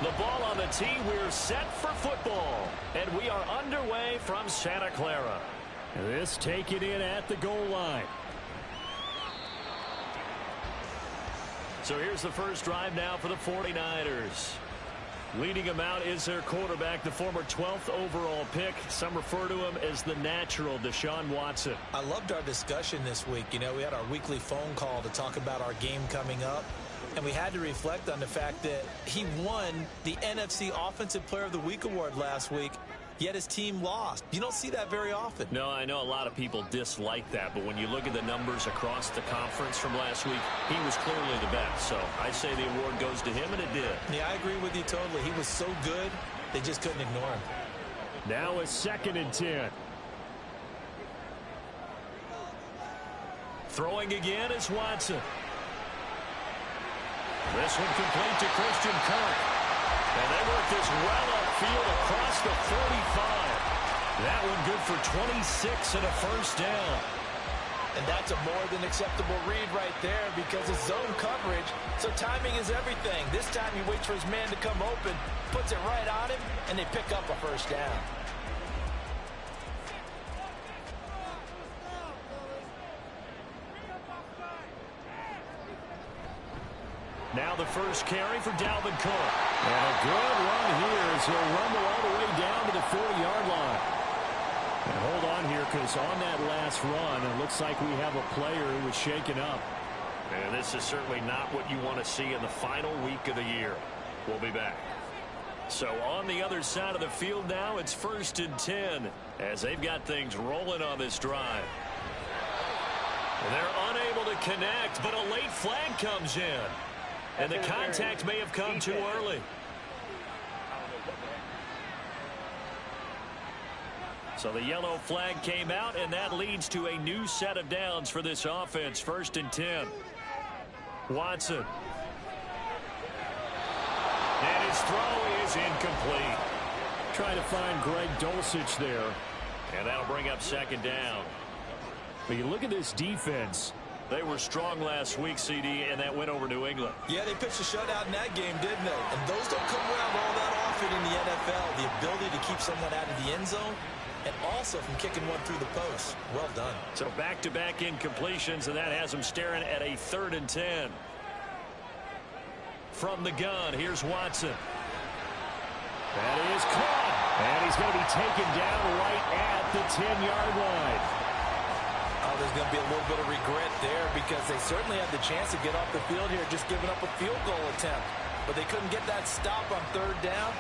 The ball on the tee. We're set for football. And we are underway from Santa Clara. This taken in at the goal line. So here's the first drive now for the 49ers. Leading them out is their quarterback, the former 12th overall pick. Some refer to him as the natural, Deshaun Watson. I loved our discussion this week. You know, we had our weekly phone call to talk about our game coming up. And we had to reflect on the fact that he won the NFC Offensive Player of the Week award last week, yet his team lost. You don't see that very often. No, I know a lot of people dislike that, but when you look at the numbers across the conference from last week, he was clearly the best. So I say the award goes to him, and it did. Yeah, I agree with you totally. He was so good, they just couldn't ignore him. Now a 2nd and 10. Throwing again is Watson. This one complete to Christian Kirk. And they work this well upfield across the 45. That one good for 26 and a first down. And that's a more than acceptable read right there because it's zone coverage, so timing is everything. This time he waits for his man to come open, puts it right on him, and they pick up a first down. Now the first carry for Dalvin Cook. And a good run here as he'll rumble all the way down to the 40-yard line. And hold on here because on that last run, it looks like we have a player who was shaken up. And this is certainly not what you want to see in the final week of the year. We'll be back. So on the other side of the field now, it's 1st and 10 as they've got things rolling on this drive. And they're unable to connect, but a late flag comes in. And the contact may have come too early. So the yellow flag came out, and that leads to a new set of downs for this offense. 1st and 10. Watson. And his throw is incomplete. Trying to find Greg Dulcich there. And that'll bring up 2nd down. But you look at this defense. They were strong last week, CD, and that went over New England. Yeah, they pitched a shutout in that game, didn't they? And those don't come around all that often in the NFL. The ability to keep someone out of the end zone and also from kicking one through the post. Well done. So back-to-back incompletions, and that has them staring at a 3rd and 10. From the gun, here's Watson. That is caught. And he's going to be taken down right at the 10-yard line. Oh, there's going to be a little bit of regret there because they certainly had the chance to get off the field here, just giving up a field goal attempt. But they couldn't get that stop on 3rd down.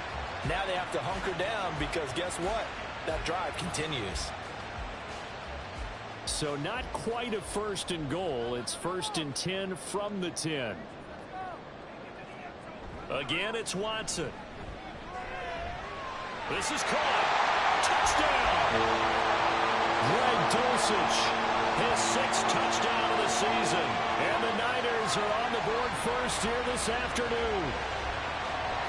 Now they have to hunker down because guess what? That drive continues. So not quite a 1st and goal. It's 1st and 10 from the 10. Again, it's Watson. This is caught. Touchdown! Greg Dulcich, his 6th touchdown of the season. And the Niners are on the board first here this afternoon.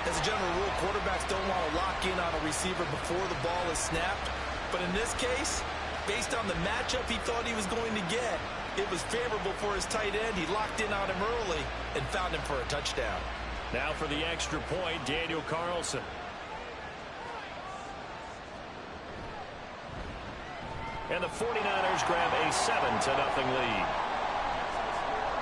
As a general rule, quarterbacks don't want to lock in on a receiver before the ball is snapped. But in this case, based on the matchup he thought he was going to get, it was favorable for his tight end. He locked in on him early and found him for a touchdown. Now for the extra point, Daniel Carlson. And the 49ers grab a 7-0 lead.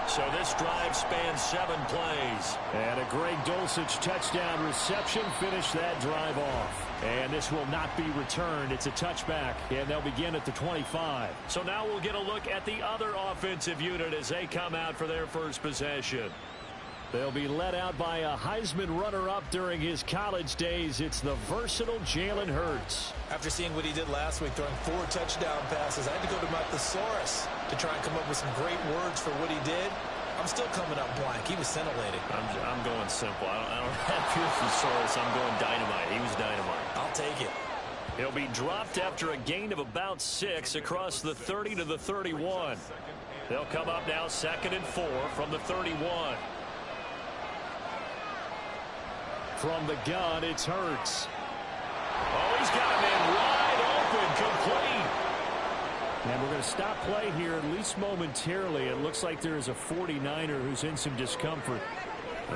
So this drive spans 7 plays. And a Greg Dulcich touchdown reception finished that drive off. And this will not be returned. It's a touchback, and they'll begin at the 25. So now we'll get a look at the other offensive unit as they come out for their first possession. They'll be led out by a Heisman runner-up during his college days. It's the versatile Jalen Hurts. After seeing what he did last week, throwing 4 touchdown passes, I had to go to my thesaurus to try and come up with some great words for what he did. I'm still coming up blank. He was scintillating. I'm going simple. I don't have your thesaurus. I'm going dynamite. He was dynamite. I'll take it. He'll be dropped after a gain of about 6 across the 30 to the 31. They'll come up now 2nd and 4 from the 31. From the gun, it's Hurts. Oh, he's got him in wide open, complete. And we're going to stop play here, at least momentarily. It looks like there is a 49er who's in some discomfort.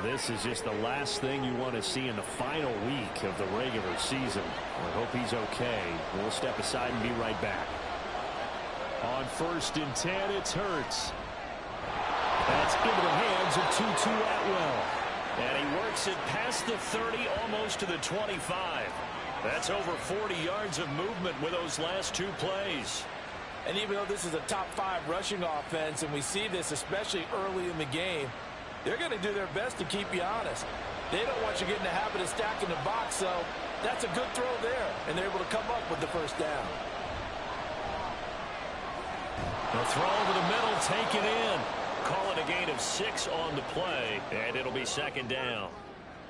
This is just the last thing you want to see in the final week of the regular season. I hope he's okay. We'll step aside and be right back. On 1st and 10, it's Hurts. That's into the hands of Tutu Atwell. And he works it past the 30, almost to the 25. That's over 40 yards of movement with those last 2 plays. And even though this is a top 5 rushing offense, and we see this especially early in the game, they're going to do their best to keep you honest. They don't want you getting the habit of stacking the box, so that's a good throw there, and they're able to come up with the first down. The throw over the middle, taken in. Call it a gain of 6 on the play, and it'll be 2nd down.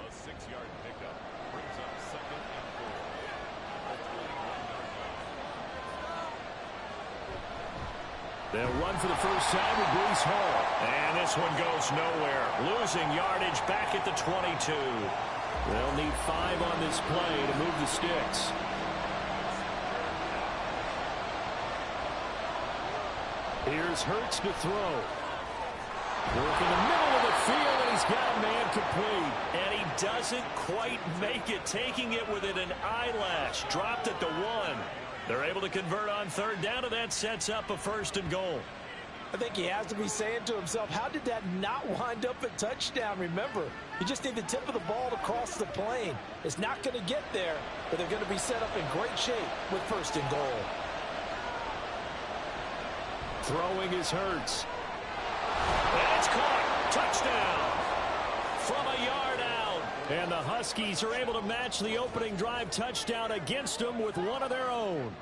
A 6-yard pickup brings up 2nd and 4. They'll run for the first time with Breece Hall. And this one goes nowhere. Losing yardage back at the 22. They'll need 5 on this play to move the sticks. Here's Hurts to throw. Working the middle of the field, and he's got a man complete. And he doesn't quite make it, taking it within an eyelash. Dropped at the 1. They're able to convert on 3rd down, and that sets up a 1st and goal. I think he has to be saying to himself, how did that not wind up a touchdown? Remember, you just need the tip of the ball to cross the plane. It's not going to get there, but they're going to be set up in great shape with 1st and goal. Throwing is Hurts. And it's caught. Touchdown. From a yard out. And the Huskies are able to match the opening drive touchdown against them with one of their own.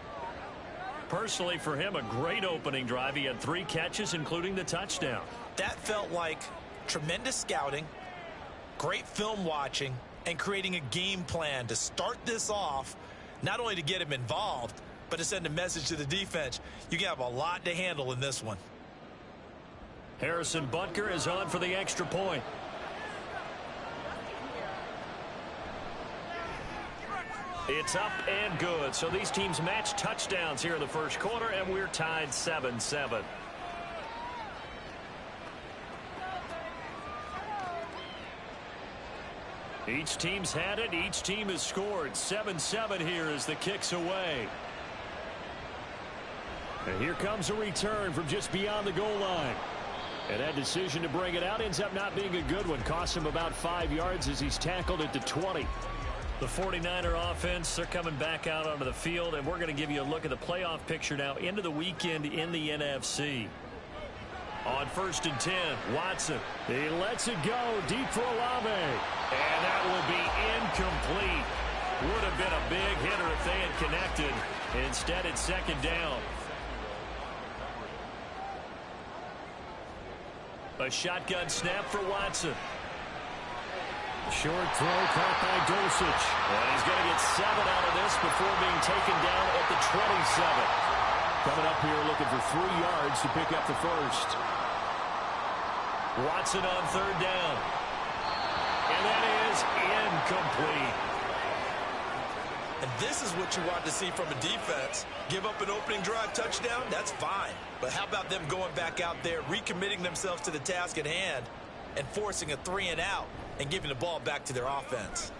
Personally, for him, a great opening drive. He had 3 catches, including the touchdown. That felt like tremendous scouting, great film watching, and creating a game plan to start this off, not only to get him involved, but to send a message to the defense. You have a lot to handle in this one. Harrison Butker is on for the extra point. It's up and good. So these teams match touchdowns here in the 1st quarter, and we're tied 7-7. Each team's had it. Each team has scored. 7-7 here as the kick's away. And here comes a return from just beyond the goal line. And that decision to bring it out ends up not being a good one. Costs him about 5 yards as he's tackled at the 20. The 49er offense, they're coming back out onto the field, and we're going to give you a look at the playoff picture now into the weekend in the NFC. On 1st and 10, Watson. He lets it go deep for Olave. And that will be incomplete. Would have been a big hitter if they had connected. Instead, it's 2nd down. A shotgun snap for Watson. Short throw caught by Dulcich. And he's going to get 7 out of this before being taken down at the 27. Coming up here looking for 3 yards to pick up the 1st. Watson on 3rd down. And that is incomplete. And this is what you want to see from a defense. Give up an opening drive touchdown, that's fine. But how about them going back out there, recommitting themselves to the task at hand, and forcing a 3 and out, and giving the ball back to their offense.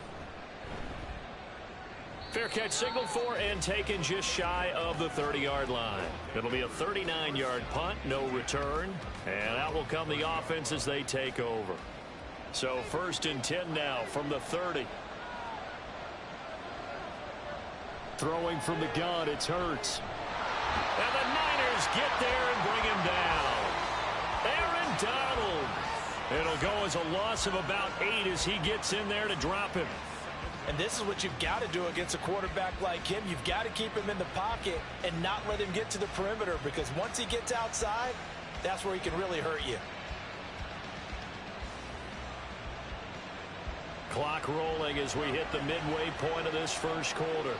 Fair catch signaled for and taken just shy of the 30-yard line. It'll be a 39-yard punt, no return. And out will come the offense as they take over. So 1st and 10 now from the 30. Throwing from the gun, it's Hurts. And the Niners get there and bring him down. Aaron Donald. It'll go as a loss of about 8 as he gets in there to drop him. And this is what you've got to do against a quarterback like him. You've got to keep him in the pocket and not let him get to the perimeter, because once he gets outside, that's where he can really hurt you. Clock rolling as we hit the midway point of this 1st quarter.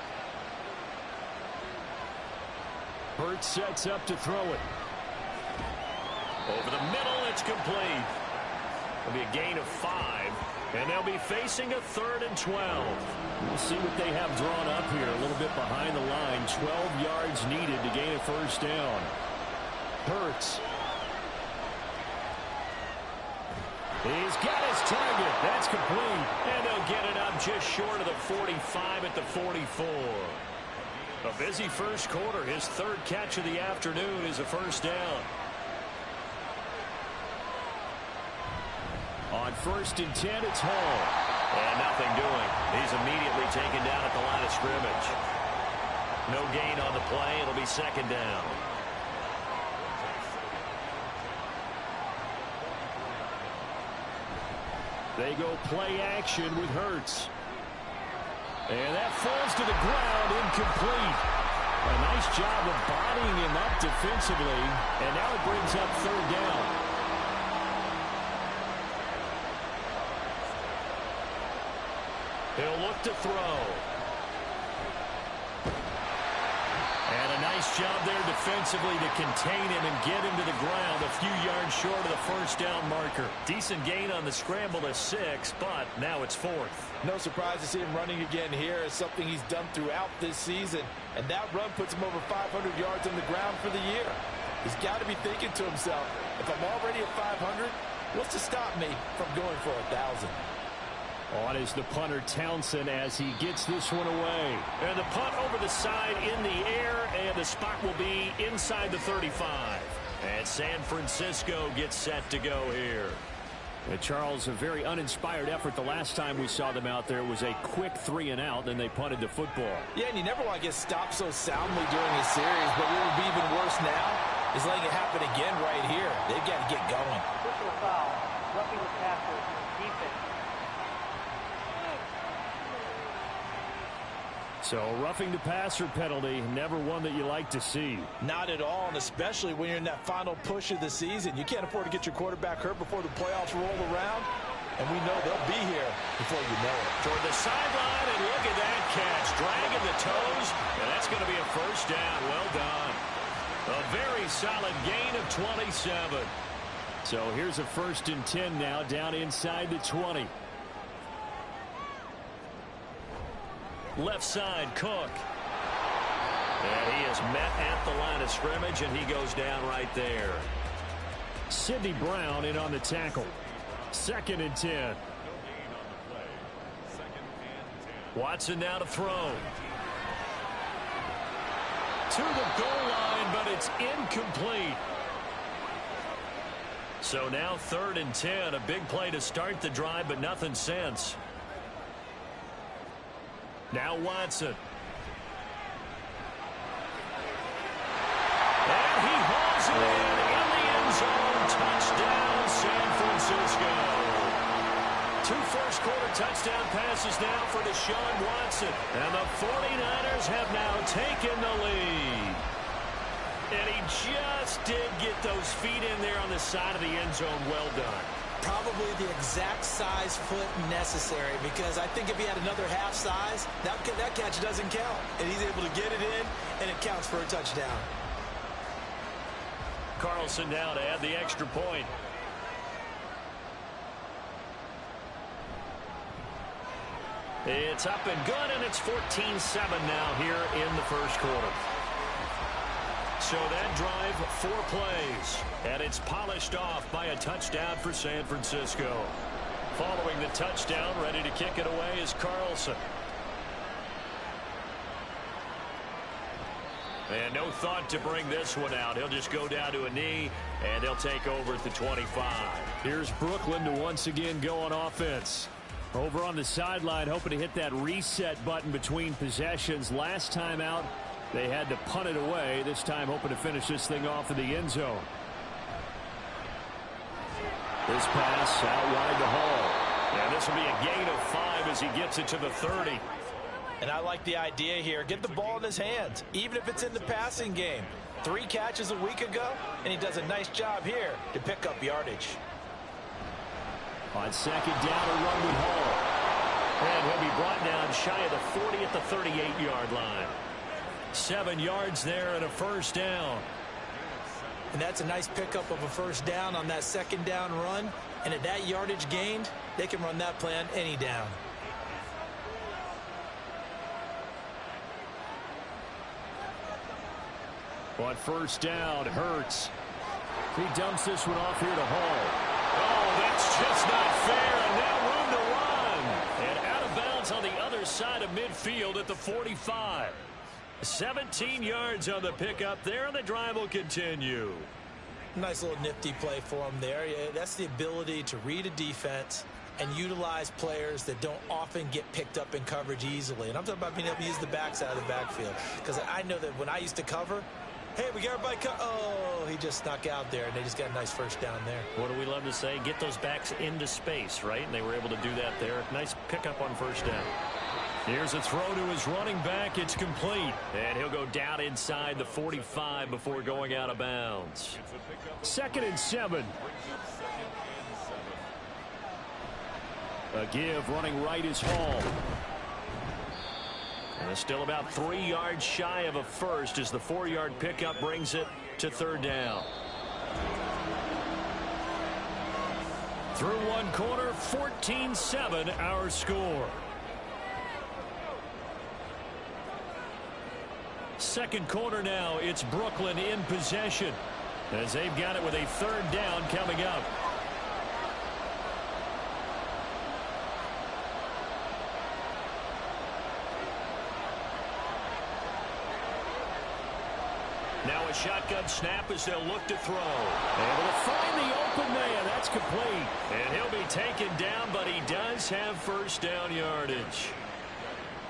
Hurts sets up to throw it. Over the middle, it's complete. It'll be a gain of 5, and they'll be facing a 3rd and 12. We'll see what they have drawn up here. A little bit behind the line. 12 yards needed to gain a 1st down. Hurts. He's got his target. That's complete. And they'll get it up just short of the 45 at the 44. A busy first quarter. His third catch of the afternoon is a first down. On 1st and 10, it's Hall. And nothing doing. He's immediately taken down at the line of scrimmage. No gain on the play. It'll be second down. They go play action with Hurts. And that falls to the ground, incomplete. A nice job of bodying him up defensively. And now it brings up third down. He'll look to throw. And a nice job there defensively to contain him and get him to the ground a few yards short of the first down marker. Decent gain on the scramble to 6, but now it's 4th. No surprise to see him running again here. It's something he's done throughout this season. And that run puts him over 500 yards on the ground for the year. He's got to be thinking to himself, if I'm already at 500, what's to stop me from going for 1,000? On is the punter Townsend as he gets this one away. And the punt over the side in the air, and the spot will be inside the 35. And San Francisco gets set to go here. And Charles, a very uninspired effort the last time we saw them out there. It was a quick 3 and out, then they punted the football. Yeah, and you never want to get stopped so soundly during a series, but what would be even worse now is letting it happen again right here. They've got to get going. Personal foul, roughing the passer, defense. So roughing the passer penalty, never one that you like to see. Not at all, and especially when you're in that final push of the season. You can't afford to get your quarterback hurt before the playoffs roll around, and we know they'll be here before you know it. Toward the sideline, and look at that catch. Dragging the toes, and that's going to be a first down. Well done. A very solid gain of 27. So here's a 1st and 10 now, down inside the 20. Left side, Cook. And he is met at the line of scrimmage, and he goes down right there. Sidney Brown in on the tackle. 2nd and 10. Watson now to throw. To the goal line, but it's incomplete. So now 3rd and 10. A big play to start the drive, but nothing since. Now Watson. And he hauls it in the end zone. Touchdown, San Francisco. 2 first-quarter touchdown passes now for Deshaun Watson. And the 49ers have now taken the lead. And he just did get those feet in there on the side of the end zone. Well done. Probably the exact size foot necessary, because I think if he had another half size, that catch doesn't count. And he's able to get it in, and it counts for a touchdown. Carlson now to add the extra point. It's up and good, and it's 14-7 now here in the first quarter. So that drive, 4 plays, and it's polished off by a touchdown for San Francisco. Following the touchdown, ready to kick it away is Carlson. And no thought to bring this one out. He'll just go down to a knee, and they'll take over at the 25. Here's Brooklyn to once again go on offense. Over on the sideline, hoping to hit that reset button between possessions. Last time out, they had to punt it away. This time hoping to finish this thing off in the end zone. This pass out wide to Hall. And this will be a gain of 5 as he gets it to the 30. And I like the idea here. Get the ball in his hands, even if it's in the passing game. 3 catches a week ago, and he does a nice job here to pick up yardage. On 2nd down, a run with Hall. And he'll be brought down shy of the 40 at the 38-yard line. 7 yards there and a first down. And that's a nice pickup of a first down on that 2nd down run. And at that yardage gained, they can run that play on any down. On 1st down, Hurts. He dumps this one off here to Hall. Oh, That's just not fair, and now room to run. And out of bounds on the other side of midfield at the 45. 17 yards on the pickup there, and the drive will continue. Nice little nifty play for him there. Yeah, that's the ability to read a defense and utilize players that don't often get picked up in coverage easily. And I'm talking about being able to use the backside of the backfield. Because I know that when I used to cover, hey, we got everybody oh, he just snuck out there, and they just got a nice first down there. What do we love to say? Get those backs into space, right? And they were able to do that there. Nice pickup on first down. Here's a throw to his running back. It's complete. And he'll go down inside the 45 before going out of bounds. 2nd and 7. A give running right is Hall. And it's still about 3 yards shy of a first as the 4-yard pickup brings it to 3rd down. Through one quarter, 14-7 our score. Second quarter now, it's Brooklyn in possession as they've got it with a 3rd down coming up. Now a shotgun snap as they'll look to throw. Able to find the open man. That's complete. And he'll be taken down, but he does have first down yardage.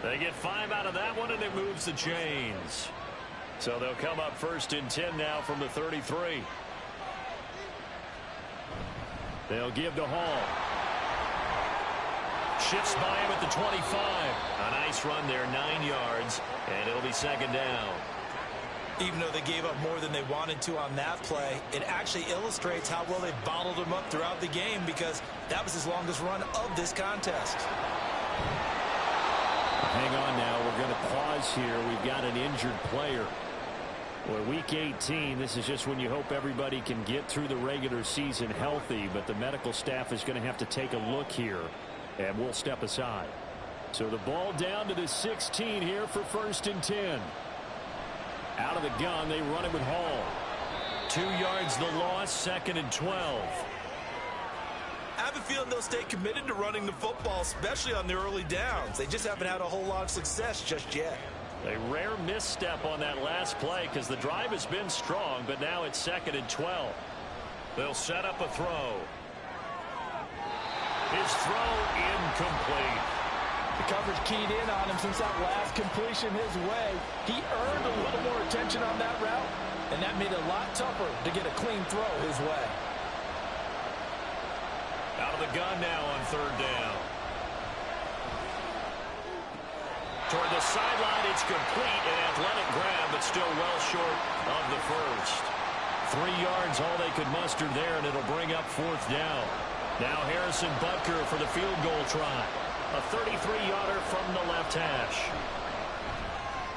They get 5 out of that one, and it moves the chains. So they'll come up 1st and 10 now from the 33. They'll give to Hall. Shifts by him at the 25. A nice run there, 9 yards, and it'll be 2nd down. Even though they gave up more than they wanted to on that play, it actually illustrates how well they bottled him up throughout the game, because that was his longest run of this contest. Hang on now. We're going to pause here. We've got an injured player. Well, week 18, this is just when you hope everybody can get through the regular season healthy, but the medical staff is going to have to take a look here, and we'll step aside. So the ball down to the 16 here for 1st and 10. Out of the gun, they run it with Hall. 2 yards the loss, 2nd and 12. I have a feeling they'll stay committed to running the football, especially on the early downs. They just haven't had a whole lot of success just yet. A rare misstep on that last play because the drive has been strong, but now it's 2nd and 12. They'll set up a throw. His throw incomplete. The coverage keyed in on him since that last completion his way. He earned a little more attention on that route, and that made it a lot tougher to get a clean throw his way. Out of the gun now on 3rd down. Toward the sideline, it's complete. An athletic grab, but still well short of the first. 3 yards, all they could muster there, and it'll bring up 4th down. Now Harrison Butker for the field goal try. A 33-yarder from the left hash.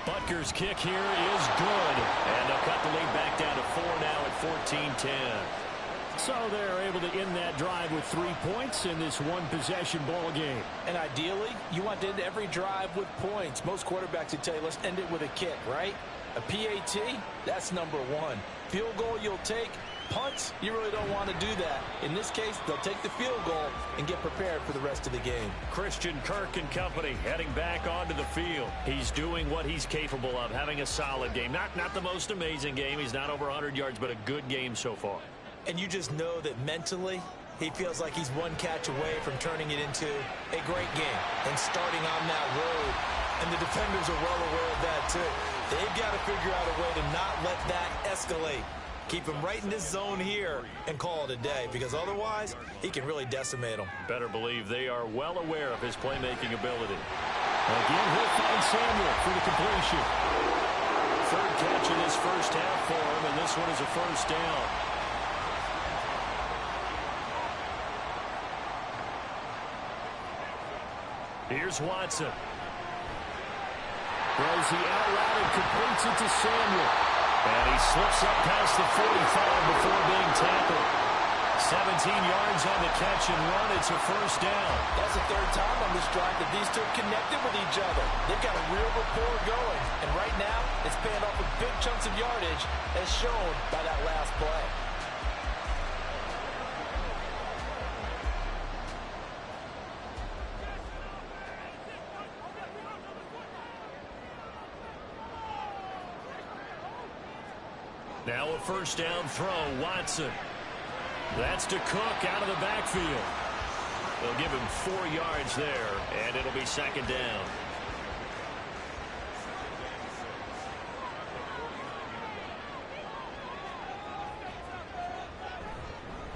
Butker's kick here is good. And they'll cut the lead back down to 4 now at 14-10. So they're able to end that drive with 3 points in this one-possession ball game. And ideally, you want to end every drive with points. Most quarterbacks would tell you, let's end it with a kick, right? A PAT, that's number 1. Field goal you'll take. Punts, you really don't want to do that. In this case, they'll take the field goal and get prepared for the rest of the game. Christian Kirk and company heading back onto the field. He's doing what he's capable of, having a solid game. Not the most amazing game. He's not over 100 yards, but a good game so far. And you just know that mentally, he feels like he's one catch away from turning it into a great game and starting on that road. And the defenders are well aware of that, too. They've got to figure out a way to not let that escalate. Keep him right in this zone here and call it a day, because otherwise he can really decimate them. Better believe they are well aware of his playmaking ability. Again, he'll find Samuel for the completion. 3rd catch in this first half for him, and this one is a 1st down. Here's Watson. Throws the out route and completes it to Samuel. And he slips up past the 45 before being tackled. 17 yards on the catch and run. It's a 1st down. That's the 3rd time on this drive that these two connected with each other. They've got a real rapport going. And right now, it's paying off with big chunks of yardage, as shown by that last play. Now a first down throw, Watson. That's to Cook out of the backfield. They'll give him 4 yards there, and it'll be second down.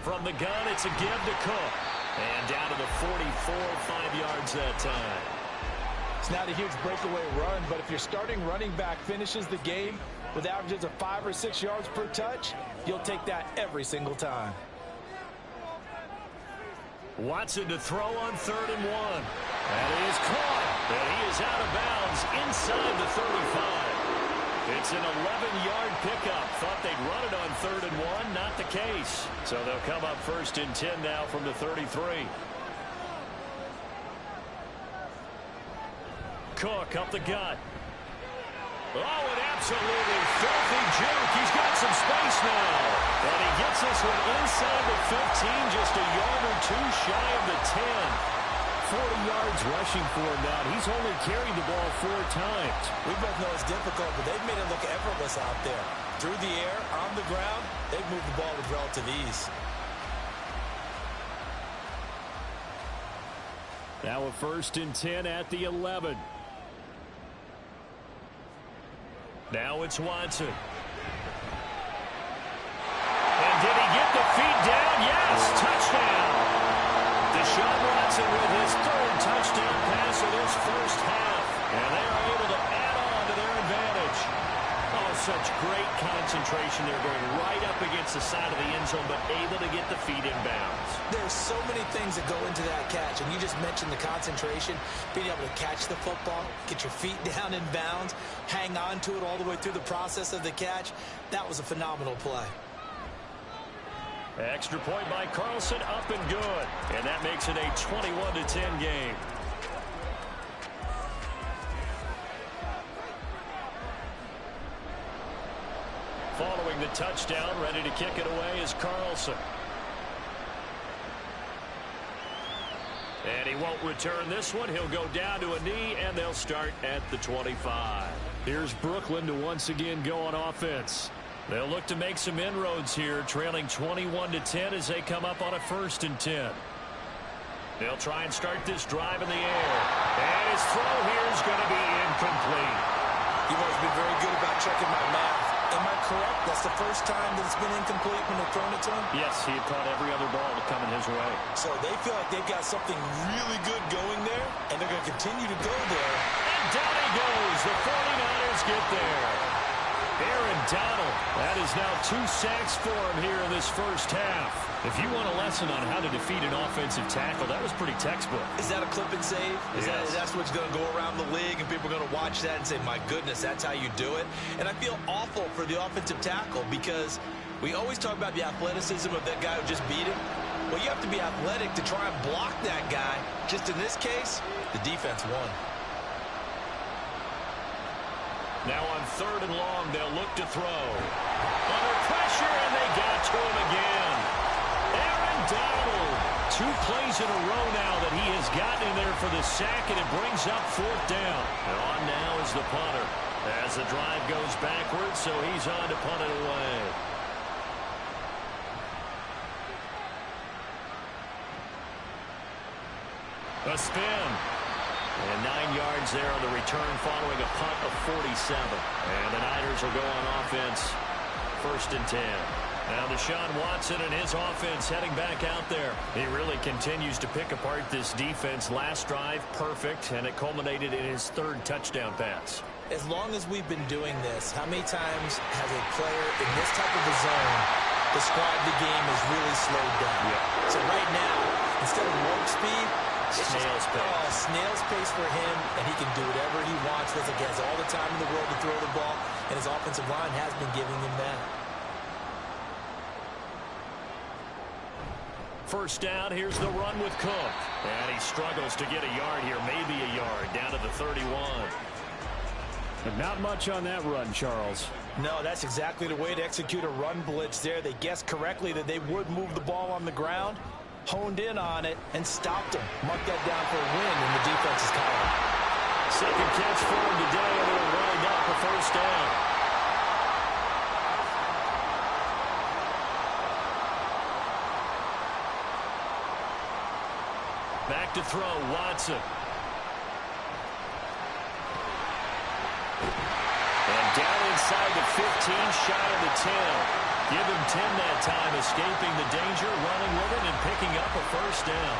From the gun, it's a give to Cook. And down to the 44, 5 yards that time. It's not a huge breakaway run, but if your starting running back finishes the game with averages of 5 or 6 yards per touch, you'll take that every single time. Watson to throw on 3rd and 1. That is caught. And he is out of bounds inside the 35. It's an 11-yard pickup. Thought they'd run it on 3rd and 1. Not the case. So they'll come up 1st and 10 now from the 33. Cook up the gut. Oh, an absolutely filthy juke. He's got some space now. And he gets this one inside the 15, just a yard or 2 shy of the 10. 40 yards rushing for him now. He's only carried the ball 4 times. We both know it's difficult, but they've made it look effortless out there. Through the air, on the ground, they've moved the ball with relative ease. Now a 1st and 10 at the 11. Now it's Watson. And did he get the feet down? Yes, touchdown. Deshaun Watson with his 3rd touchdown pass of this first half. And they are able to add on to their advantage. Oh, such great concentration. They're going right up against the side of the end zone, but able to get the feet in bounds. There's so many things that go into that catch, and you just mentioned the concentration, being able to catch the football, get your feet down in bounds, hang on to it all the way through the process of the catch. That was a phenomenal play. Extra point by Carlson, up and good. And that makes it a 21-10 game. Following the touchdown, ready to kick it away is Carlson. And he won't return this one. He'll go down to a knee, and they'll start at the 25. Here's Brooklyn to once again go on offense. They'll look to make some inroads here, trailing 21-10 as they come up on a 1st and 10. They'll try and start this drive in the air. And his throw here is going to be incomplete. You've always been very good about checking my math. Am I correct? That's the first time that it's been incomplete when they've thrown it to him? Yes, he had caught every other ball to come in his way. So they feel like they've got something really good going there, and they're going to continue to go there. And down he goes. The 49ers get there. Aaron Donald. That is now 2 sacks for him here in this first half. If you want a lesson on how to defeat an offensive tackle, that was pretty textbook. Is that a clip and save? Yes. That's what's going to go around the league, and people are going to watch that and say, my goodness, that's how you do it. And I feel awful for the offensive tackle because we always talk about the athleticism of that guy who just beat him. Well, you have to be athletic to try and block that guy. Just in this case, the defense won. Now on 3rd and long, they'll look to throw. Under pressure, and they got to him again. Aaron Donald. 2 plays in a row now that he has gotten in there for the sack, and it brings up 4th down. And on now is the punter. As the drive goes backwards, so he's on to punt it away. A spin. And 9 yards there on the return following a punt of 47. And the Niners will go on offense. 1st and 10. Now Deshaun Watson and his offense heading back out there. He really continues to pick apart this defense. Last drive, perfect, and it culminated in his 3rd touchdown pass. As long as we've been doing this, how many times has a player in this type of a zone described the game as really slowed down? Yeah. So right now, instead of warp speed, snail's pace. Snail's pace for him, and he can do whatever he wants. He has all the time in the world to throw the ball, and his offensive line has been giving him that. 1st down, here's the run with Cook. And he struggles to get a yard here, maybe a yard, down to the 31. But not much on that run, Charles. No, that's exactly the way to execute a run blitz there. They guessed correctly that they would move the ball on the ground, honed in on it, and stopped him. Mark that down for a win in the defense's column. 2nd catch for him today, and it'll wind up a 1st down. back to throw, Watson. And down inside the 15, shy of the 10. Give him 10 that time, escaping the danger, running with it, and picking up a first down.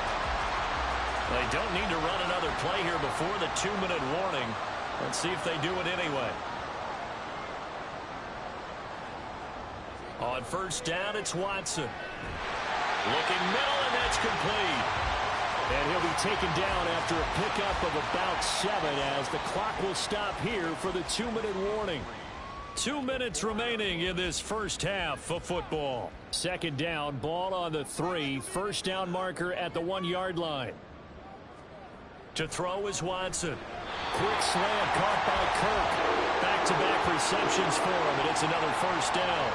They don't need to run another play here before the 2-minute warning. Let's see if they do it anyway. On first down, it's Watson. Looking middle, and that's complete. And he'll be taken down after a pickup of about 7 as the clock will stop here for the 2-minute warning. 2 minutes remaining in this first half of football. Second down, ball on the 3. First down marker at the 1-yard line. To throw is Watson. Quick slant caught by Kirk. Back-to-back receptions for him, and it's another first down.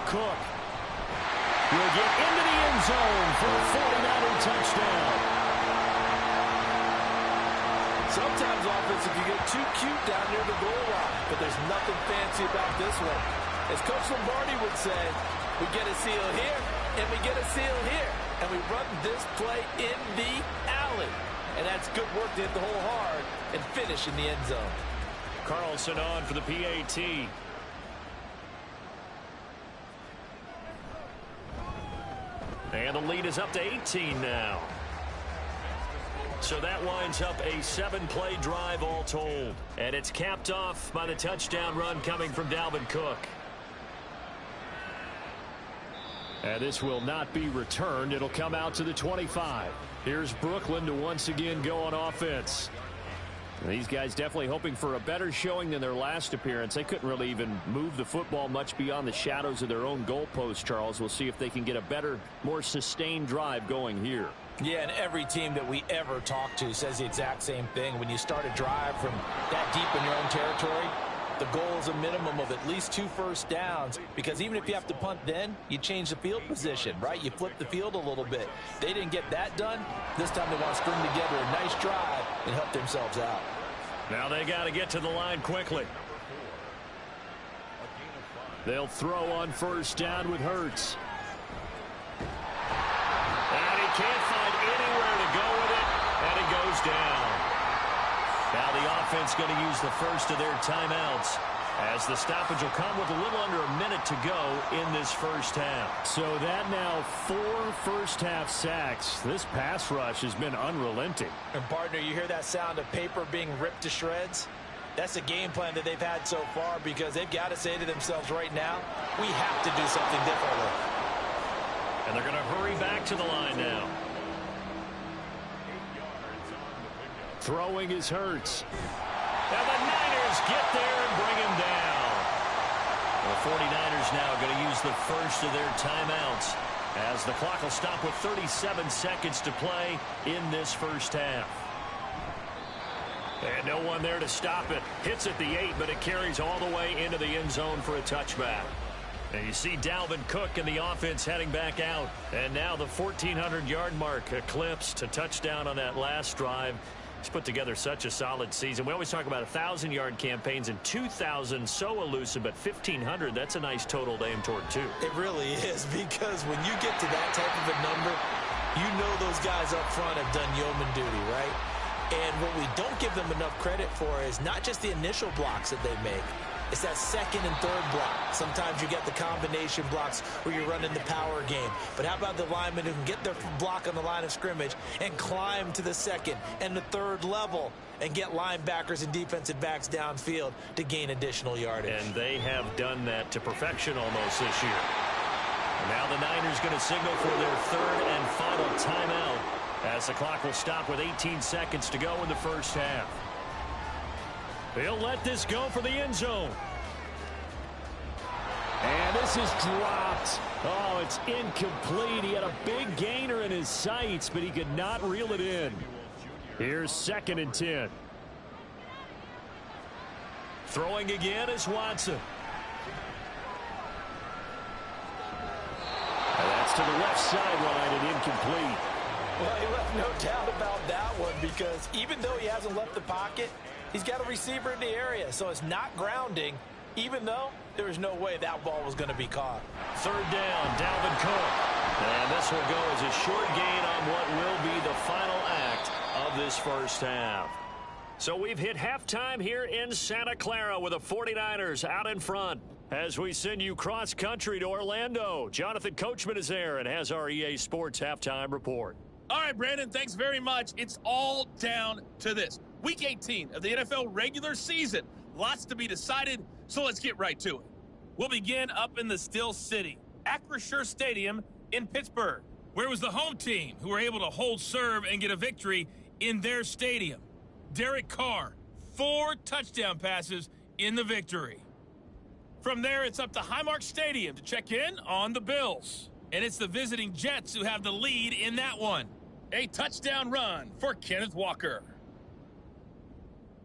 Cook will get into the end zone for a 49er touchdown. Sometimes offense can get too cute down near the goal line, but there's nothing fancy about this one. As Coach Lombardi would say, we get a seal here, and we get a seal here, and we run this play in the alley. And that's good work to hit the hole hard and finish in the end zone. Carlson on for the PAT. And the lead is up to 18 now. So that winds up a 7-play drive all told. And it's capped off by the touchdown run coming from Dalvin Cook. And this will not be returned. It'll come out to the 25. Here's Brooklyn to once again go on offense. These guys definitely hoping for a better showing than their last appearance. They couldn't really even move the football much beyond the shadows of their own goalpost, Charles. We'll see if they can get a better, more sustained drive going here. Yeah, and every team that we ever talk to says the exact same thing. When you start a drive from that deep in your own territory, the goal is a minimum of at least 2 first downs, because even if you have to punt then, you change the field position, right? You flip the field a little bit. They didn't get that done. This time they want to string together a nice drive and help themselves out. Now they got to get to the line quickly. They'll throw on first down with Hurts. And he can't find anywhere to go with it, and it goes down. Now the offense going to use the first of their timeouts, as the stoppage will come with a little under a minute to go in this first half. So that now 4 first-half sacks. This pass rush has been unrelenting. And, partner, you hear that sound of paper being ripped to shreds? That's the game plan that they've had so far, because they've got to say to themselves right now, we have to do something differently. And they're going to hurry back to the line now. Throwing is Hurts. And the Niners get there and bring him down. The 49ers now going to use the first of their timeouts, as the clock will stop with 37 seconds to play in this first half. And no one there to stop it. Hits at the 8, but it carries all the way into the end zone for a touchback. And you see Dalvin Cook and the offense heading back out. And now the 1,400-yard mark eclipsed, a touchdown on that last drive. He's put together such a solid season. We always talk about 1,000-yard campaigns, and 2,000 so elusive, but 1,500, that's a nice total to aim toward, too. It really is, because when you get to that type of a number, you know those guys up front have done yeoman duty, right? And what we don't give them enough credit for is not just the initial blocks that they make. It's that second and third block. Sometimes you get the combination blocks where you're running the power game. But how about the linemen who can get their block on the line of scrimmage and climb to the second and the third level and get linebackers and defensive backs downfield to gain additional yardage? And they have done that to perfection almost this year. And now the Niners going to signal for their third and final timeout, as the clock will stop with 18 seconds to go in the first half. They'll let this go for the end zone. And this is dropped. Oh, it's incomplete. He had a big gainer in his sights, but he could not reel it in. Here's 2nd and 10. Throwing again is Watson. And that's to the left sideline and incomplete. Well, he left no doubt about that one, because even though he hasn't left the pocket, he's got a receiver in the area, so it's not grounding, even though there was no way that ball was going to be caught. Third down, Dalvin Cook. And this will go as a short gain on what will be the final act of this first half. So we've hit halftime here in Santa Clara with the 49ers out in front. As we send you cross-country to Orlando, Jonathan Coachman is there and has our EA Sports halftime report. All right, Brandon, thanks very much. It's all down to this. Week 18 of the NFL regular season. Lots to be decided, so let's get right to it. We'll begin up in the Steel City, Acrisure Stadium in Pittsburgh, where it was the home team who were able to hold serve and get a victory in their stadium. Derek Carr, 4 touchdown passes in the victory. From there, it's up to Highmark Stadium to check in on the Bills. And it's the visiting Jets who have the lead in that one. A touchdown run for Kenneth Walker.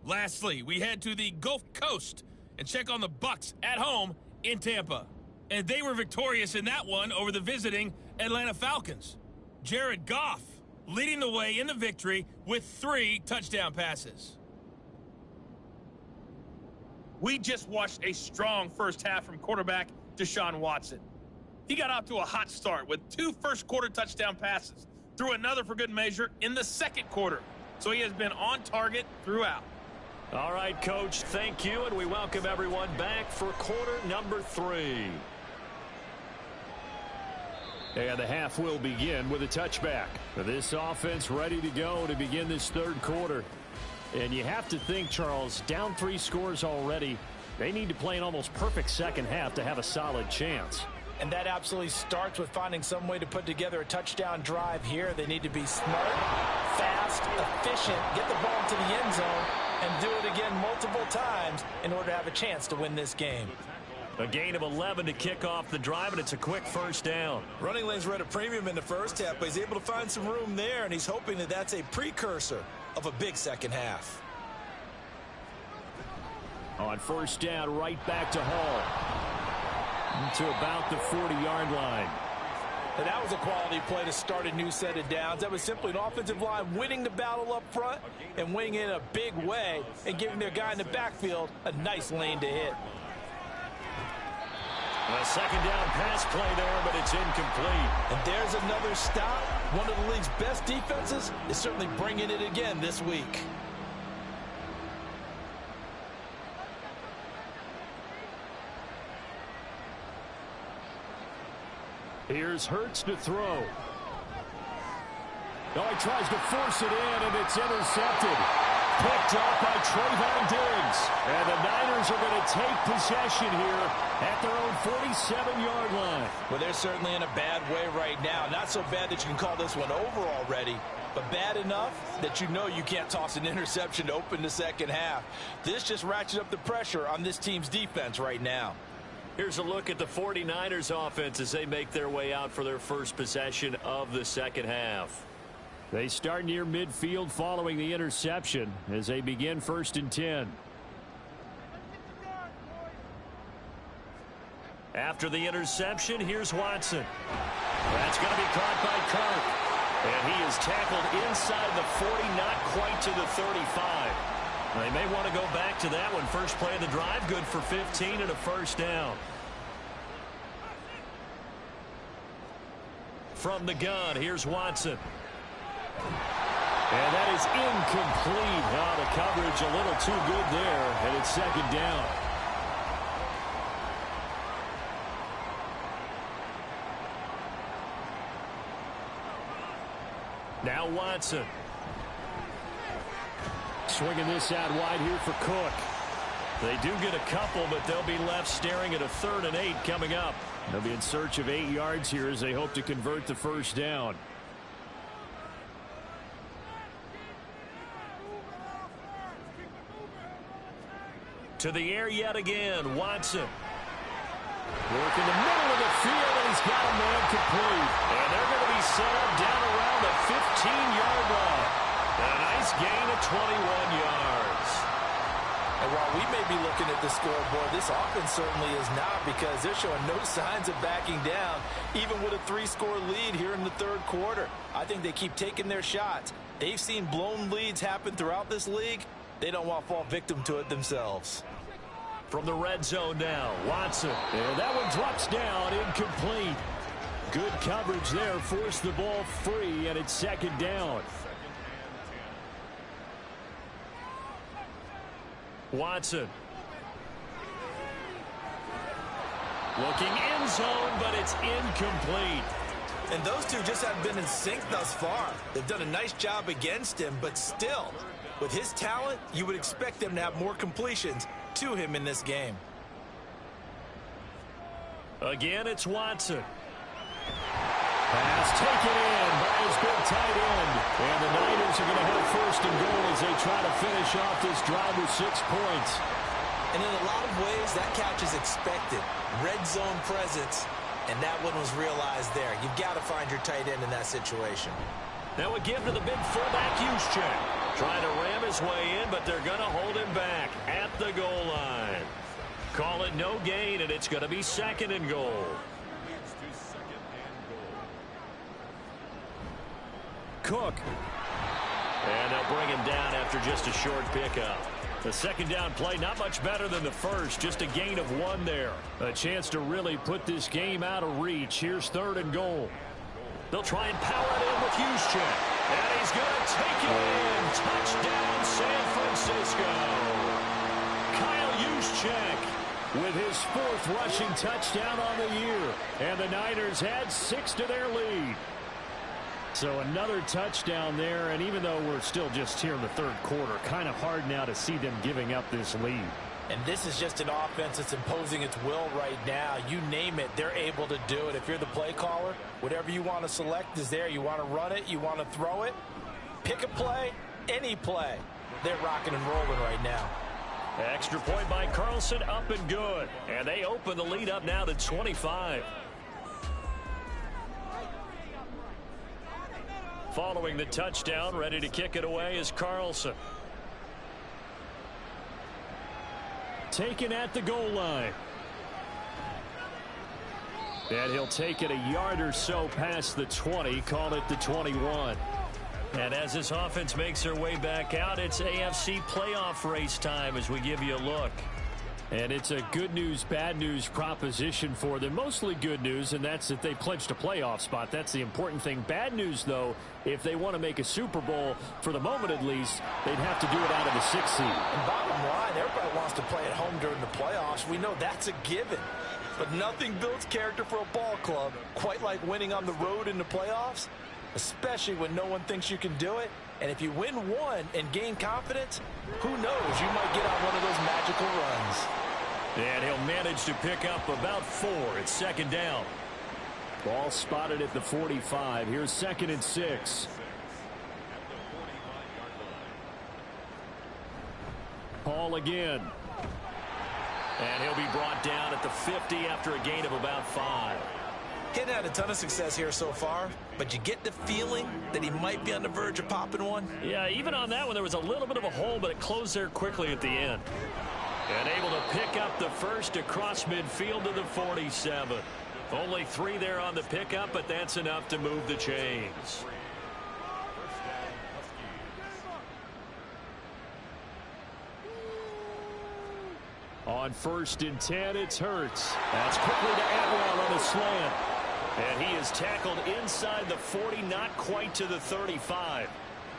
Lastly, we head to the Gulf Coast and check on the Bucs at home in Tampa. And they were victorious in that one over the visiting Atlanta Falcons. Jared Goff leading the way in the victory with 3 touchdown passes. We just watched a strong first half from quarterback Deshaun Watson. He got off to a hot start with 2 first-quarter touchdown passes, threw another for good measure in the second quarter. So he has been on target throughout. All right, Coach, thank you, and we welcome everyone back for quarter number 3. And the half will begin with a touchback. This offense ready to go to begin this third quarter. And you have to think, Charles, down 3 scores already. They need to play an almost perfect second half to have a solid chance. And that absolutely starts with finding some way to put together a touchdown drive here. They need to be smart, fast, efficient, get the ball to the end zone, and do it again multiple times in order to have a chance to win this game. A gain of 11 to kick off the drive, and it's a quick first down. Running lanes were at a premium in the first half, but he's able to find some room there, and he's hoping that that's a precursor of a big second half. On first down, right back to Hall. To about the 40-yard line. And that was a quality play to start a new set of downs. That was simply an offensive line winning the battle up front and winning it in a big way and giving their guy in the backfield a nice lane to hit. A second down pass play there, but it's incomplete. And there's another stop. One of the league's best defenses is certainly bringing it again this week. Here's Hurts to throw. Oh, he tries to force it in, and it's intercepted. Picked up by Trayvon Diggs. And the Niners are going to take possession here at their own 47-yard line. Well, they're certainly in a bad way right now. Not so bad that you can call this one over already, but bad enough that you know you can't toss an interception to open the second half. This just ratchets up the pressure on this team's defense right now. Here's a look at the 49ers offense as they make their way out for their first possession of the second half. They start near midfield following the interception as they begin 1st and 10. After the interception, here's Watson. That's going to be caught by Kirk. And he is tackled inside the 40, not quite to the 35. They may want to go back to that one. First play of the drive, good for 15 and a first down. From the gun, here's Watson. And that is incomplete. Oh, the coverage a little too good there, and it's second down. Now Watson. Swinging this out wide here for Cook. They do get a couple, but they'll be left staring at a 3rd and 8 coming up. They'll be in search of 8 yards here as they hope to convert the first down. To the air yet again, Watson. Work in the middle of the field, and he's got a man complete. And they're going to be set up down around the 15-yard line. And a nice gain of 21 yards. And while we may be looking at the scoreboard, this offense certainly is not, because they're showing no signs of backing down, even with a 3-score lead here in the third quarter. I think they keep taking their shots. They've seen blown leads happen throughout this league. They don't want to fall victim to it themselves. From the red zone now, Watson. And that one drops down, incomplete. Good coverage there, forced the ball free, and it's second down. Watson. Looking end zone, but it's incomplete. And those two just haven't been in sync thus far. They've done a nice job against him, but still, with his talent, you would expect them to have more completions to him in this game. Again, it's Watson. Pass taken in by his big tight end. And the Niners are going to have first and goal as they try to finish off this drive with 6 points. And in a lot of ways, that catch is expected. Red zone presence, and that one was realized there. You've got to find your tight end in that situation. Now a give to the big fullback, Juszczyk. Trying to ram his way in, but they're going to hold him back at the goal line. Call it no gain, and it's going to be second and goal. Cook. And they'll bring him down after just a short pickup. The second down play, not much better than the first. Just a gain of 1 there. A chance to really put this game out of reach. Here's third and goal. They'll try and power it in with Juszczyk. And he's going to take it in. Touchdown, San Francisco. Kyle Juszczyk with his 4th rushing touchdown on the year. And the Niners add 6 to their lead. So another touchdown there, and even though we're still just here in the third quarter, kind of hard now to see them giving up this lead. And this is just an offense that's imposing its will right now. You name it, they're able to do it. If you're the play caller, whatever you want to select is there. You want to run it, you want to throw it, pick a play, any play. They're rocking and rolling right now. Extra point by Carlson, up and good. And they open the lead up now to 25. Following the touchdown, ready to kick it away is Carlson. Taken at the goal line. And he'll take it a yard or so past the 20, call it the 21. And as this offense makes their way back out, it's AFC playoff race time as we give you a look. And it's a good news, bad news proposition for them. Mostly good news, and that's that they clinched a playoff spot. That's the important thing. Bad news, though, if they want to make a Super Bowl, for the moment at least, they'd have to do it out of the 6th seed. And bottom line, everybody wants to play at home during the playoffs. We know that's a given. But nothing builds character for a ball club quite like winning on the road in the playoffs, especially when no one thinks you can do it. And if you win one and gain confidence, who knows, you might get on one of those magical runs. And he'll manage to pick up about 4. It's second down. Ball spotted at the 45. Here's 2nd and 6. Paul again. And he'll be brought down at the 50 after a gain of about 5. Hadn't had a ton of success here so far, but you get the feeling that he might be on the verge of popping one. Yeah, even on that one, there was a little bit of a hole, but it closed there quickly at the end. And able to pick up the first across midfield to the 47. Only 3 there on the pickup, but that's enough to move the chains. On 1st and 10, it's Hurts. That's quickly to Atwell on a slant. And he is tackled inside the 40, not quite to the 35.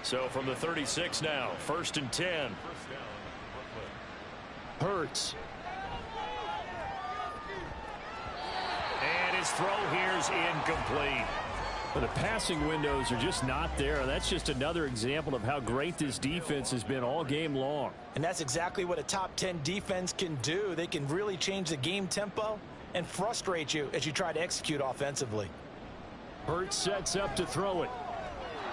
So from the 36 now, 1st and 10. Hurts. And his throw here's incomplete. But the passing windows are just not there. That's just another example of how great this defense has been all game long. And that's exactly what a top 10 defense can do. They can really change the game tempo and frustrate you as you try to execute offensively. Hurts sets up to throw it.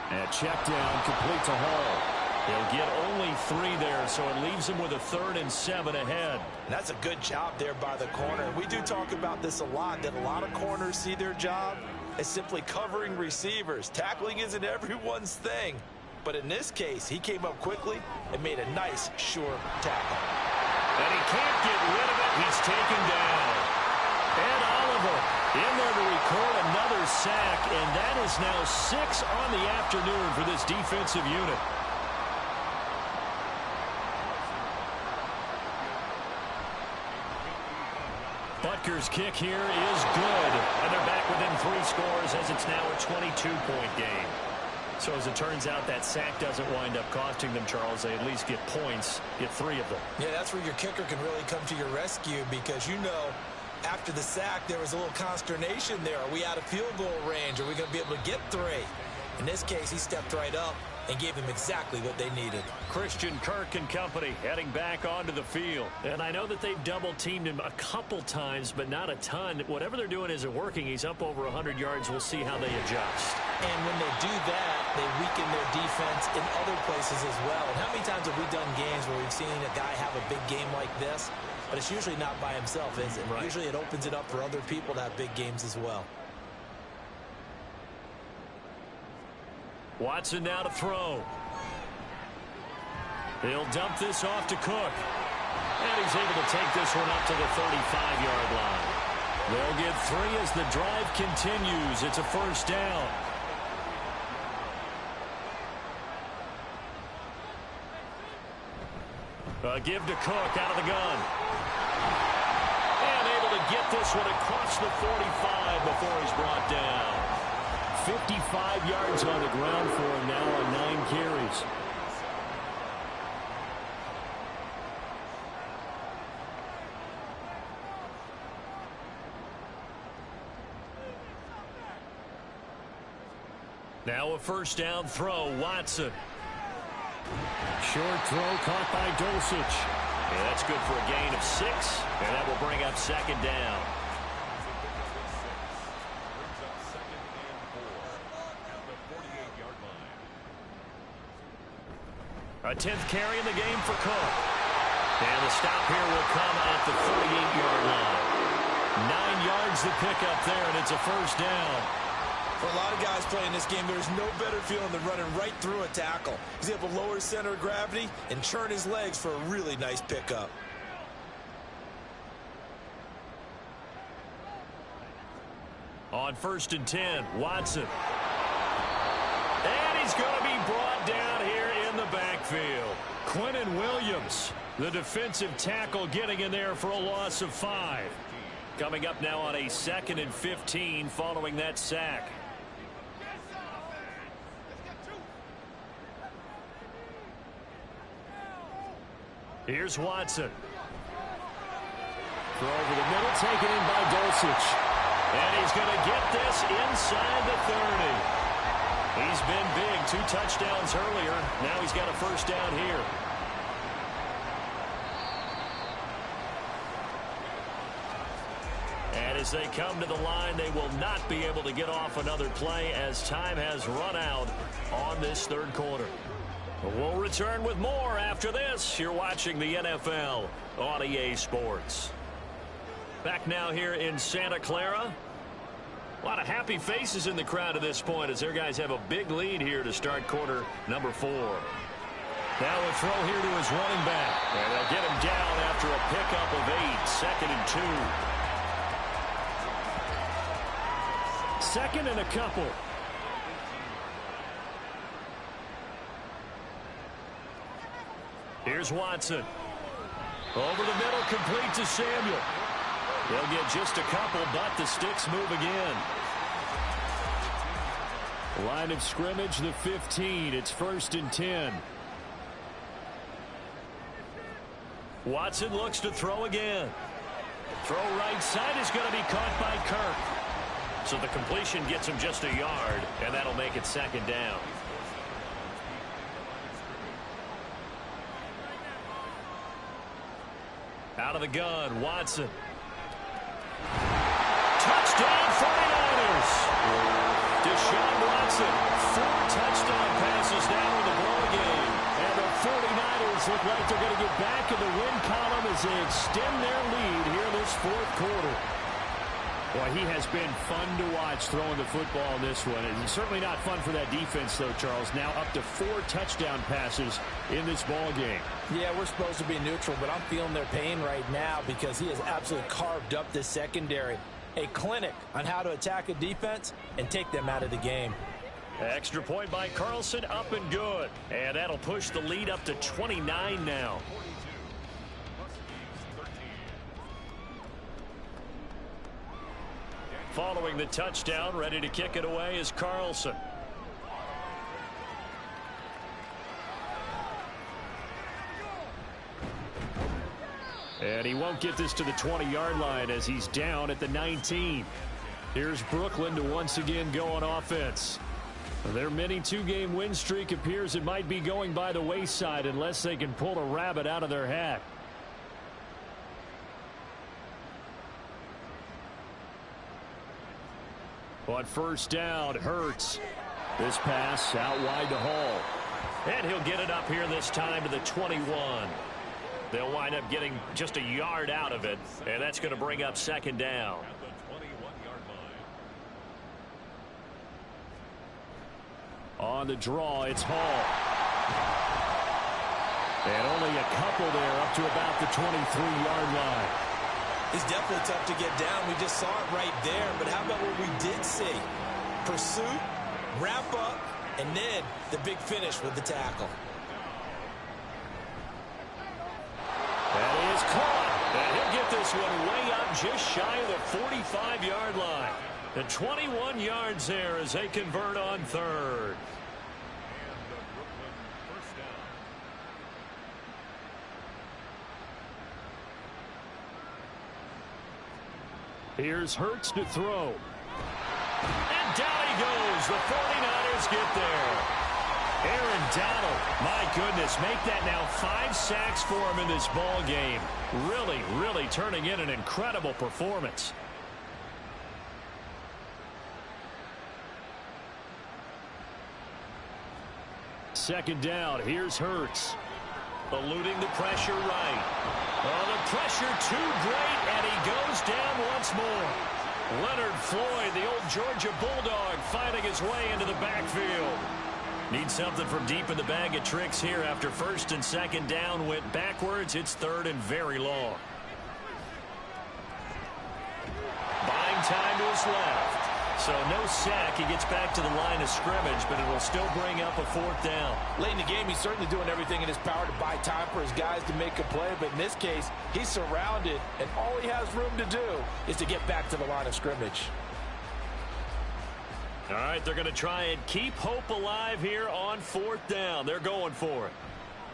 And check down, complete to Hall. He'll get only 3 there, so it leaves him with a 3rd and 7 ahead. And that's a good job there by the corner. We do talk about this a lot, that a lot of corners see their job as simply covering receivers. Tackling isn't everyone's thing. But in this case, he came up quickly and made a nice, sure tackle. And he can't get rid of it. He's taken down. And Oliver in there to record another sack, and that is now 6 on the afternoon for this defensive unit. Kickers kick here is good. And they're back within 3 scores as it's now a 22-point game. So as it turns out, that sack doesn't wind up costing them, Charles. They at least get points, get 3 of them. Yeah, that's where your kicker can really come to your rescue because, you know, after the sack, there was a little consternation there. Are we out of field goal range? Are we going to be able to get 3? In this case, he stepped right up and gave them exactly what they needed. Christian Kirk and company heading back onto the field. And I know that they've double-teamed him a couple times, but not a ton. Whatever they're doing isn't working. He's up over 100 yards. We'll see how they adjust. And when they do that, they weaken their defense in other places as well. And how many times have we done games where we've seen a guy have a big game like this? But it's usually not by himself, is it? Right. Usually it opens it up for other people to have big games as well. Watson now to throw. He'll dump this off to Cook. And he's able to take this one up to the 35-yard line. They'll get 3 as the drive continues. It's a first down. A give to Cook out of the gun. And able to get this one across the 45 before he's brought down. 55 yards on the ground for him now on 9 carries. Now a first down throw, Watson. Short throw caught by Dulcich. Yeah, that's good for a gain of 6, and that will bring up second down. A 10th carry in the game for Cook. And the stop here will come at the 48-yard line. 9 yards to pick up there, and it's a first down. For a lot of guys playing this game, there's no better feeling than running right through a tackle. He's able to lower his center of gravity and churn his legs for a really nice pickup. On 1st and 10, Watson. And he's going to be brought down here in the backfield. Quinnen Williams, the defensive tackle, getting in there for a loss of 5. Coming up now on a 2nd and 15 following that sack. Here's Watson. Throw over the middle, taken in by Dulcich. And he's going to get this inside the 30. He's been big. 2 touchdowns earlier. Now he's got a first down here. And as they come to the line, they will not be able to get off another play as time has run out on this 3rd quarter. We'll return with more after this. You're watching the NFL on EA Sports. Back now here in Santa Clara. A lot of happy faces in the crowd at this point as their guys have a big lead here to start quarter number 4. Now a throw here to his running back. And they'll get him down after a pickup of 8. 2nd and 2. 2nd and a couple. Here's Watson. Over the middle, complete to Samuel. They'll get just a couple, but the sticks move again. Line of scrimmage, the 15. It's 1st and 10. Watson looks to throw again. Throw right side is going to be caught by Kirk. So the completion gets him just a yard, and that'll make it 2nd down. Out of the gun, Watson. Touchdown 49ers. Deshaun Watson, 4 touchdown passes now in the ball game. And the 49ers look like they're going to get back in the win column as they extend their lead here this 4th quarter. Boy, he has been fun to watch throwing the football in this one. It's certainly not fun for that defense, though, Charles. Now up to 4 touchdown passes in this ball game. Yeah, we're supposed to be neutral, but I'm feeling their pain right now because he has absolutely carved up this secondary. A clinic on how to attack a defense and take them out of the game. Extra point by Carlson, up and good. And that'll push the lead up to 29 now. Following the touchdown, ready to kick it away is Carlson. And he won't get this to the 20-yard line as he's down at the 19. Here's Brooklyn to once again go on offense. Their mini two-game win streak appears it might be going by the wayside unless they can pull a rabbit out of their hat. On first down, Hurts. This pass out wide to Hall. And he'll get it up here this time to the 21. They'll wind up getting just a yard out of it, and that's going to bring up second down. At the 21-yard line. On the draw, it's Hall. And only a couple there up to about the 23-yard line. He's definitely tough to get down. We just saw it right there. But how about what we did see? Pursuit, wrap up, and then the big finish with the tackle. That is caught. And he'll get this one way up just shy of the 45-yard line. The 21 yards there as they convert on third. Here's Hurts to throw. And down he goes. The 49ers get there. Aaron Donald, my goodness, make that now 5 sacks for him in this ball game. Really turning in an incredible performance. Second down, here's Hurts. Eluding the pressure right. Oh, the pressure too great, and he goes down once more. Leonard Floyd, the old Georgia Bulldog, finding his way into the backfield. Need something from deep in the bag of tricks here after first and second down went backwards. It's third and very long. Buying time to his left. So no sack. He gets back to the line of scrimmage, but it will still bring up a fourth down. Late in the game, he's certainly doing everything in his power to buy time for his guys to make a play. But in this case, he's surrounded, and all he has room to do is to get back to the line of scrimmage. All right, they're going to try and keep hope alive here on fourth down. They're going for it.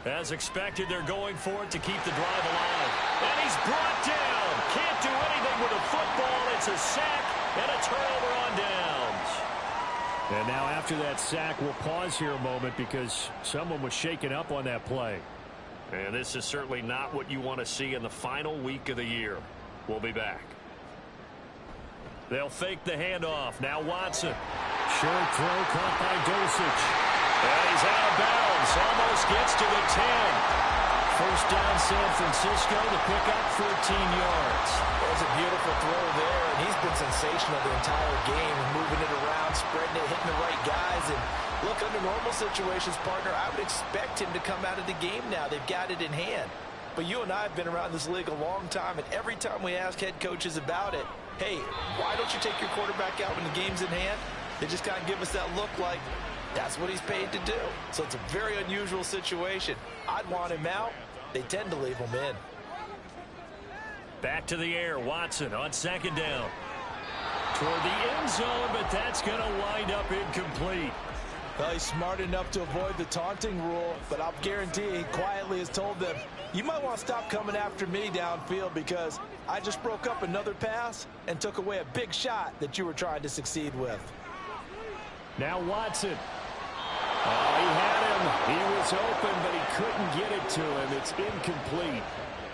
As expected, they're going for it to keep the drive alive. And he's brought down. Can't do anything with a football. It's a sack and a turnover on downs. And now after that sack, we'll pause here a moment because someone was shaken up on that play. And this is certainly not what you want to see in the final week of the year. We'll be back. They'll fake the handoff. Now Watson. Short throw caught by Dosich. And he's out of bounds. Almost gets to the 10. First down San Francisco. The pickup 14 yards. There's a beautiful throw there, and he's been sensational the entire game, moving it around, spreading it, hitting the right guys. And look, under normal situations, partner, I would expect him to come out of the game now. They've got it in hand. But you and I have been around this league a long time, and every time we ask head coaches about it, hey, why don't you take your quarterback out when the game's in hand? They just kind of give us that look like that's what he's paid to do. So it's a very unusual situation. I'd want him out. They tend to leave him in. Back to the air, Watson on second down. Toward the end zone, but that's going to wind up incomplete. Well, he's smart enough to avoid the taunting rule, but I'll guarantee he quietly has told them, you might want to stop coming after me downfield because I just broke up another pass and took away a big shot that you were trying to succeed with. Now Watson. Oh, he had him. He was open, but he couldn't get it to him. It's incomplete.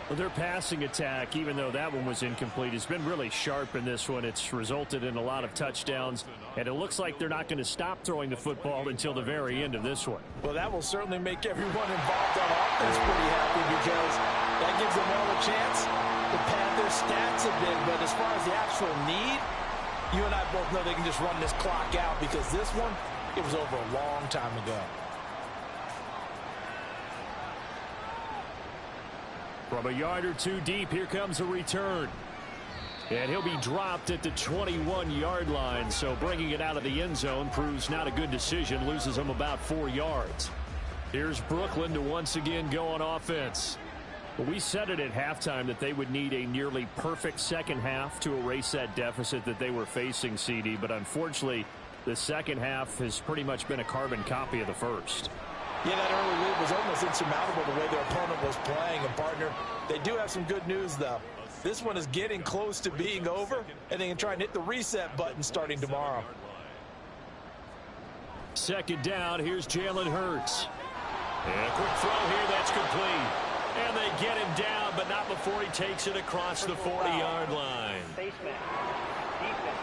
Well, their passing attack, even though that one was incomplete, has been really sharp in this one. It's resulted in a lot of touchdowns, and it looks like they're not going to stop throwing the football until the very end of this one. Well, that will certainly make everyone involved on offense pretty happy because that gives them all a chance to pad their stats a bit. But as far as the actual need, you and I both know they can just run this clock out because this one, it was over a long time ago. From a yard or two deep, here comes a return. And he'll be dropped at the 21-yard line, so bringing it out of the end zone proves not a good decision, loses him about 4 yards. Here's Brooklyn to once again go on offense. Well, we said it at halftime that they would need a nearly perfect second half to erase that deficit that they were facing, CD. But unfortunately, the second half has pretty much been a carbon copy of the first. Yeah, that early lead was almost insurmountable the way their opponent was playing. And, partner, they do have some good news, though. This one is getting close to being over, and they can try and hit the reset button starting tomorrow. Second down, here's Jalen Hurts. And a quick throw here, that's complete. And they get him down, but not before he takes it across the 40-yard line. Face mask. Defense.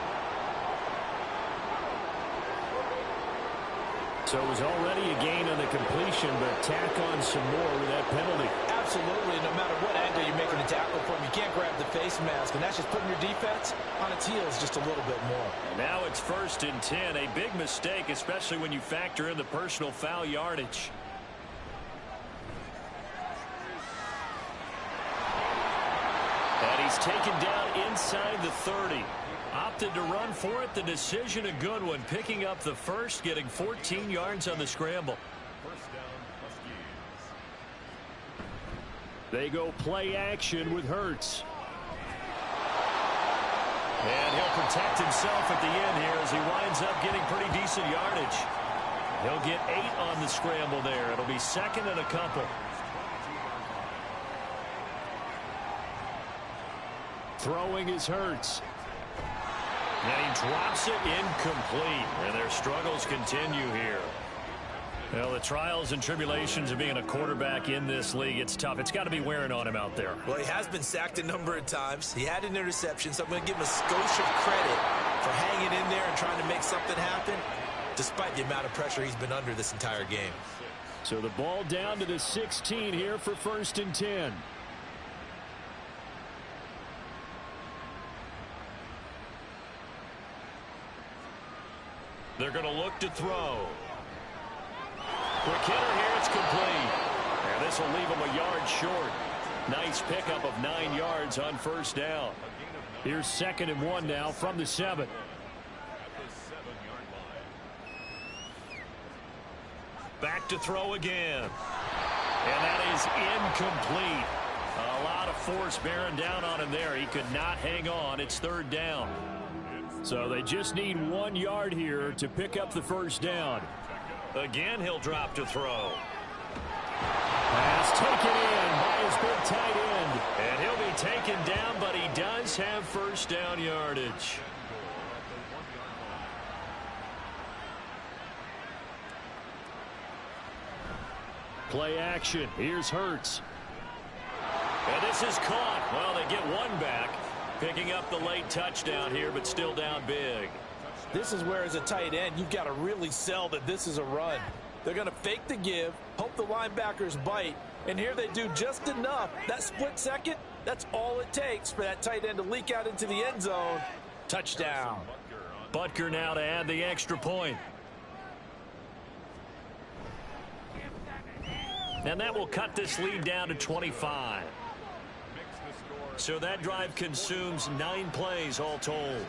So it was already a gain on the completion, but tack on some more with that penalty. Absolutely. No matter what angle you're making a tackle from, you can't grab the face mask, and that's just putting your defense on its heels just a little bit more. Now it's 1st and 10, a big mistake, especially when you factor in the personal foul yardage. And he's taken down inside the 30. Opted to run for it. The decision a good one. Picking up the first, getting 14 yards on the scramble. First down, Huskies. They go play action with Hurts. And he'll protect himself at the end here as he winds up getting pretty decent yardage. He'll get 8 on the scramble there. It'll be 2nd and a couple. Throwing is Hurts. And he drops it incomplete. And their struggles continue here. Well, the trials and tribulations of being a quarterback in this league, it's tough. It's got to be wearing on him out there. Well, he has been sacked a number of times. He had an interception, so I'm going to give him a skosh of credit for hanging in there and trying to make something happen, despite the amount of pressure he's been under this entire game. So the ball down to the 16 here for 1st and 10. They're going to look to throw. Quick hitter here, it's complete. And this will leave him a yard short. Nice pickup of 9 yards on 1st down. Here's 2nd and 1 now from the 7. Back to throw again. And that is incomplete. A lot of force bearing down on him there. He could not hang on. It's 3rd down. So they just need 1 yard here to pick up the 1st down. Again, he'll drop to throw. Pass taken in by his big tight end. And he'll be taken down, but he does have 1st down yardage. Play action. Here's Hurts. And this is caught. Well, they get 1 back. Picking up the late touchdown here, but still down big. This is where, as a tight end, you've got to really sell that this is a run. They're going to fake the give, hope the linebackers bite, and here they do just enough. That split second, that's all it takes for that tight end to leak out into the end zone. Touchdown. Butker now to add the extra point. And that will cut this lead down to 25. So that drive consumes 9 plays all told.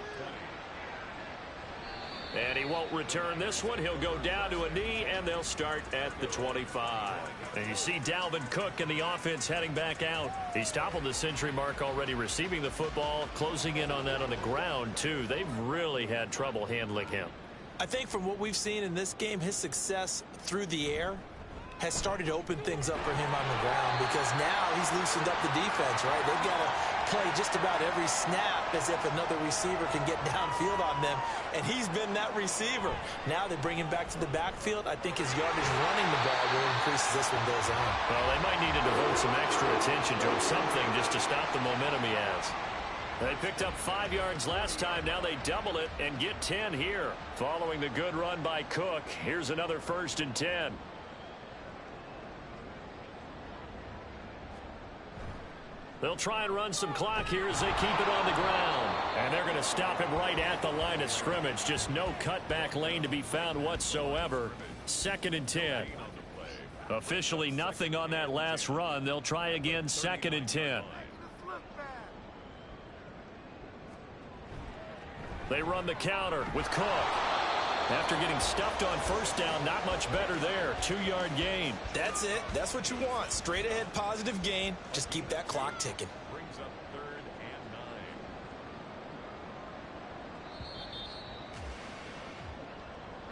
And he won't return this one. He'll go down to a knee, and they'll start at the 25. And you see Dalvin Cook and the offense heading back out. He's toppled the century mark already receiving the football, closing in on that on the ground, too. They've really had trouble handling him. I think from what we've seen in this game, his success through the air has started to open things up for him on the ground, because now he's loosened up the defense, right? They've got to play just about every snap as if another receiver can get downfield on them, and he's been that receiver. Now they bring him back to the backfield. I think his yardage running the ball will increase as this one goes on. Well, they might need to devote some extra attention to him, something just to stop the momentum he has. They picked up 5 yards last time. Now they double it and get 10 here. Following the good run by Cook, here's another 1st and 10. They'll try and run some clock here as they keep it on the ground. And they're going to stop him right at the line of scrimmage. Just no cutback lane to be found whatsoever. 2nd and 10. Officially nothing on that last run. They'll try again 2nd and 10. They run the counter with Cook. After getting stuffed on first down, not much better there. 2-yard gain. That's it. That's what you want. Straight ahead positive gain. Just keep that clock ticking. Brings up 3rd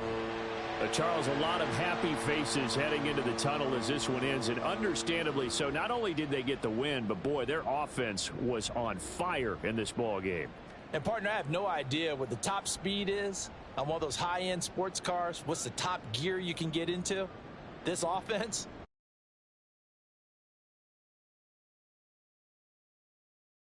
and 9. Charles, a lot of happy faces heading into the tunnel as this one ends, and understandably so. Not only did they get the win, but boy, their offense was on fire in this ball game. And partner, I have no idea what the top speed is on one of those high-end sports cars. What's the top gear you can get into? This offense,